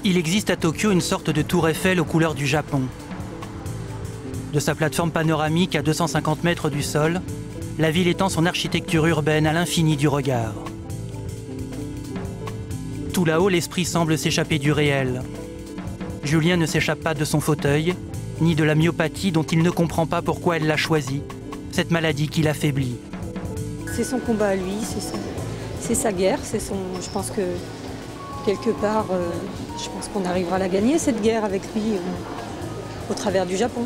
Il existe à Tokyo une sorte de tour Eiffel aux couleurs du Japon. De sa plateforme panoramique à 250 mètres du sol, la ville étend son architecture urbaine à l'infini du regard. Tout là-haut, l'esprit semble s'échapper du réel. Julien ne s'échappe pas de son fauteuil, ni de la myopathie dont il ne comprend pas pourquoi elle l'a choisie, cette maladie qui l'affaiblit. C'est son combat à lui, c'est sa guerre, je pense que quelque part, je pense qu'on arrivera à la gagner cette guerre avec lui au travers du Japon.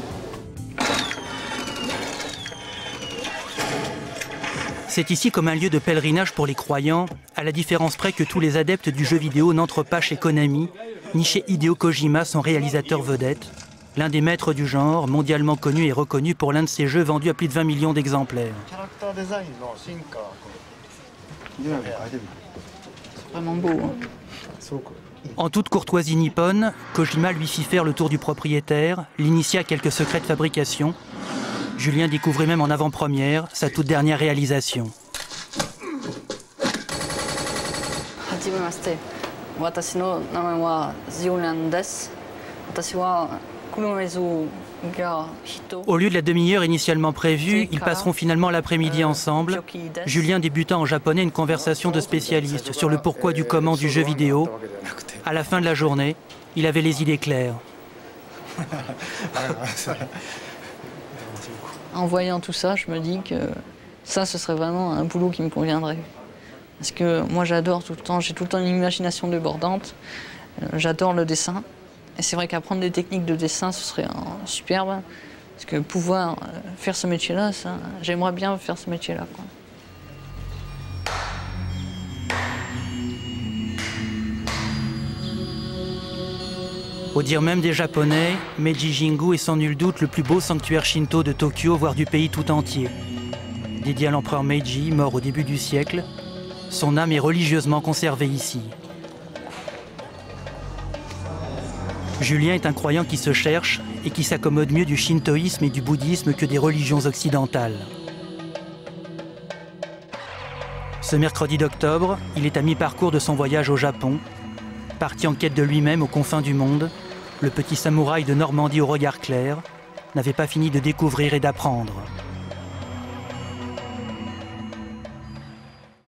C'est ici comme un lieu de pèlerinage pour les croyants, à la différence près que tous les adeptes du jeu vidéo n'entrent pas chez Konami, ni chez Hideo Kojima, son réalisateur vedette, l'un des maîtres du genre, mondialement connu et reconnu pour l'un de ses jeux vendus à plus de 20 millions d'exemplaires. C'est vraiment beau. Hein. En toute courtoisie nippone, Kojima lui fit faire le tour du propriétaire, l'initia à quelques secrets de fabrication. Julien découvrait même en avant-première sa toute dernière réalisation. Au lieu de la demi-heure initialement prévue, ils passeront finalement l'après-midi ensemble, Julien débutant en japonais une conversation de spécialistes sur le pourquoi du comment du jeu vidéo. À la fin de la journée, il avait les idées claires. En voyant tout ça, je me dis que ça, ce serait vraiment un boulot qui me conviendrait. Parce que moi, j'adore tout le temps, j'ai tout le temps une imagination débordante. J'adore le dessin. Et c'est vrai qu'apprendre des techniques de dessin, ce serait superbe. Parce que pouvoir faire ce métier-là, j'aimerais bien faire ce métier-là. Au dire même des Japonais, Meiji Jingu est sans nul doute le plus beau sanctuaire shinto de Tokyo, voire du pays tout entier. Dédié à l'empereur Meiji, mort au début du siècle, son âme est religieusement conservée ici. Julien est un croyant qui se cherche et qui s'accommode mieux du shintoïsme et du bouddhisme que des religions occidentales. Ce mercredi d'octobre, il est à mi-parcours de son voyage au Japon. Parti en quête de lui-même aux confins du monde, le petit samouraï de Normandie au regard clair n'avait pas fini de découvrir et d'apprendre.